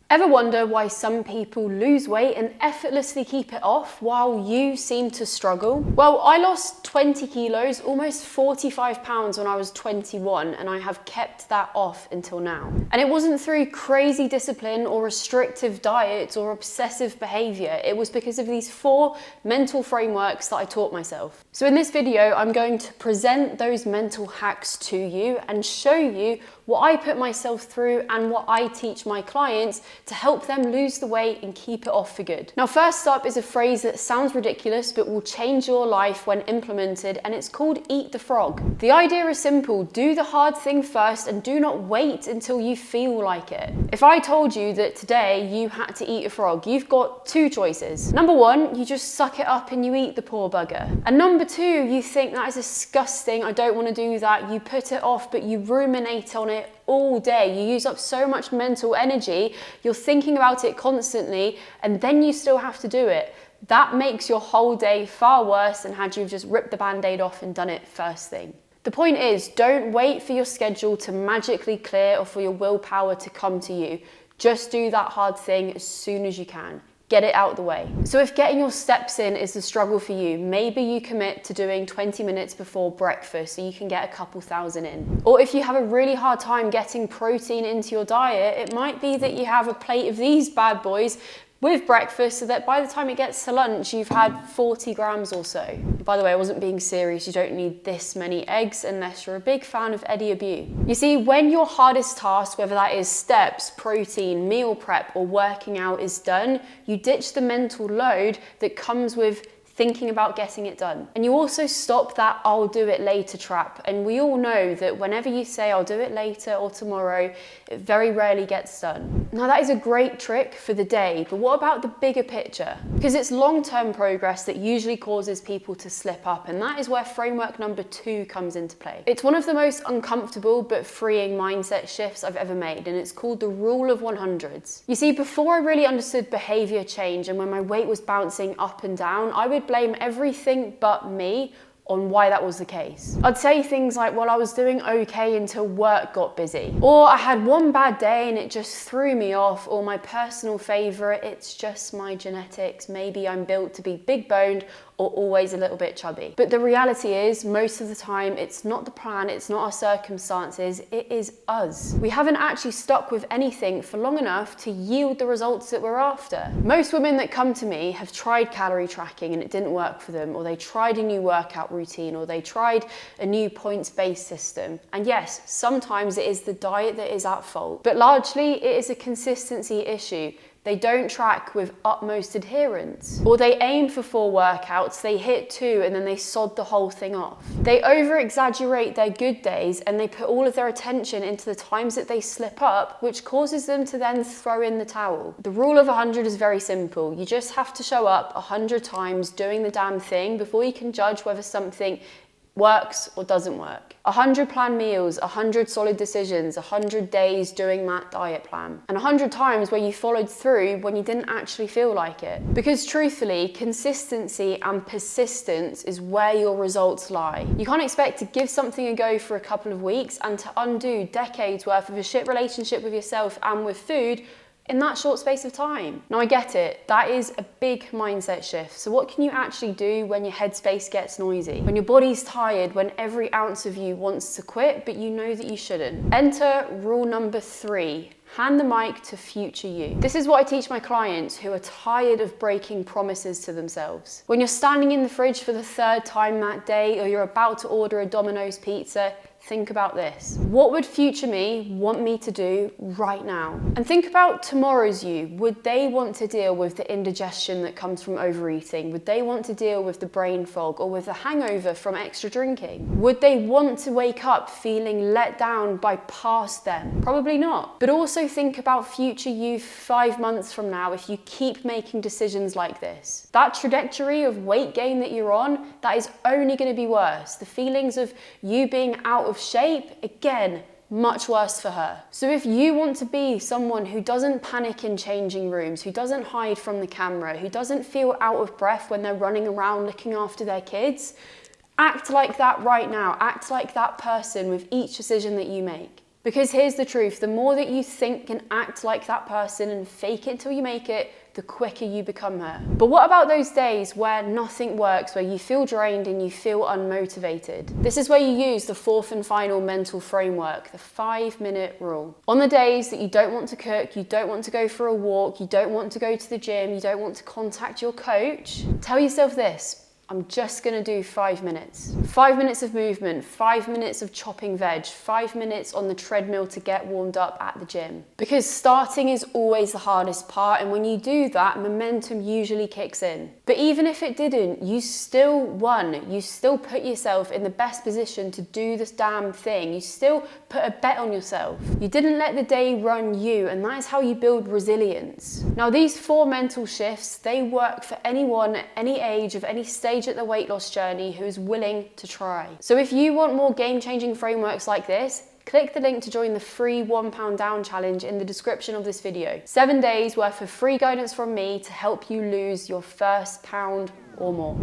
Ever wonder why some people lose weight and effortlessly keep it off while you seem to struggle? Well, I lost 20 kilos, almost 45 pounds when I was 21, and I have kept that off until now. And it wasn't through crazy discipline or restrictive diets or obsessive behavior. It was because of these 4 mental frameworks that I taught myself. So in this video, I'm going to present those mental hacks to you and show you what I put myself through and what I teach my clients to help them lose the weight and keep it off for good. Now, first up is a phrase that sounds ridiculous but will change your life when implemented, and it's called eat the frog. The idea is simple: do the hard thing first and do not wait until you feel like it. If I told you that today you had to eat a frog, you've got 2 choices. Number 1, you just suck it up and you eat the poor bugger. And number 2, you think that is disgusting, I don't want to do that, you put it off, but you ruminate on it all day. You use up so much mental energy, you're thinking about it constantly, and then you still have to do it. That makes your whole day far worse than had you just ripped the band-aid off and done it first thing. The point is, don't wait for your schedule to magically clear or for your willpower to come to you. Just do that hard thing as soon as you can. Get it out of the way. So if getting your steps in is the struggle for you, maybe you commit to doing 20 minutes before breakfast so you can get a couple thousand in. Or if you have a really hard time getting protein into your diet, it might be that you have a plate of these bad boys with breakfast so that by the time it gets to lunch, you've had 40 grams or so. By the way, I wasn't being serious. You don't need this many eggs unless you're a big fan of Eddie Abu. You see, when your hardest task, whether that is steps, protein, meal prep, or working out is done, you ditch the mental load that comes with thinking about getting it done. And you also stop that "I'll do it later" trap. And we all know that whenever you say "I'll do it later" or "tomorrow," it very rarely gets done. Now, that is a great trick for the day, but what about the bigger picture? Because it's long-term progress that usually causes people to slip up, and that is where framework number 2 comes into play. It's one of the most uncomfortable but freeing mindset shifts I've ever made, and it's called the rule of 100s. You see, before I really understood behavior change and when my weight was bouncing up and down, I would blame everything but me on why that was the case. I'd say things like, well, I was doing okay until work got busy, or I had one bad day and it just threw me off, or my personal favorite, it's just my genetics, maybe I'm built to be big boned or always a little bit chubby. But the reality is, most of the time, it's not the plan, it's not our circumstances, it is us. We haven't actually stuck with anything for long enough to yield the results that we're after. Most women that come to me have tried calorie tracking and it didn't work for them, or they tried a new workout routine, or they tried a new points-based system. And yes, sometimes it is the diet that is at fault, but largely it is a consistency issue. They don't track with utmost adherence. Or they aim for 4 workouts, they hit 2, and then they sod the whole thing off. They over-exaggerate their good days and they put all of their attention into the times that they slip up, which causes them to then throw in the towel. The rule of 100 is very simple. You just have to show up 100 times doing the damn thing before you can judge whether something works or doesn't work. 100 planned meals, 100 solid decisions, 100 days doing that diet plan, and 100 times where you followed through when you didn't actually feel like it. Because truthfully, consistency and persistence is where your results lie. You can't expect to give something a go for a couple of weeks and to undo decades worth of a shit relationship with yourself and with food in that short space of time. Now, I get it, that is a big mindset shift. So what can you actually do when your headspace gets noisy? When your body's tired, when every ounce of you wants to quit, but you know that you shouldn't? Enter rule number 3. Hand the mic to future you. This is what I teach my clients who are tired of breaking promises to themselves. When you're standing in the fridge for the 3rd time that day, or you're about to order a Domino's pizza, think about this. What would future me want me to do right now? And think about tomorrow's you. Would they want to deal with the indigestion that comes from overeating? Would they want to deal with the brain fog or with the hangover from extra drinking? Would they want to wake up feeling let down by past them? Probably not. But also think about future you 5 months from now if you keep making decisions like this. That trajectory of weight gain that you're on, that is only going to be worse. The feelings of you being out of shape, again, much worse for her. So if you want to be someone who doesn't panic in changing rooms, who doesn't hide from the camera, who doesn't feel out of breath when they're running around looking after their kids, act like that right now. Act like that person with each decision that you make. Because here's the truth, the more that you think and act like that person and fake it till you make it, the quicker you become her. But what about those days where nothing works, where you feel drained and you feel unmotivated? This is where you use the fourth and final mental framework, the 5-minute rule. On the days that you don't want to cook, you don't want to go for a walk, you don't want to go to the gym, you don't want to contact your coach, tell yourself this: I'm just gonna do 5 minutes. 5 minutes of movement, 5 minutes of chopping veg, 5 minutes on the treadmill to get warmed up at the gym. Because starting is always the hardest part, and when you do that, momentum usually kicks in. But even if it didn't, you still won. You still put yourself in the best position to do this damn thing. You still put a bet on yourself. You didn't let the day run you, and that is how you build resilience. Now, these 4 mental shifts, they work for anyone at any age, of any stage at the weight loss journey who is willing to try. So if you want more game-changing frameworks like this, click the link to join the free £1 down challenge in the description of this video. 7 days worth of free guidance from me to help you lose your first pound or more.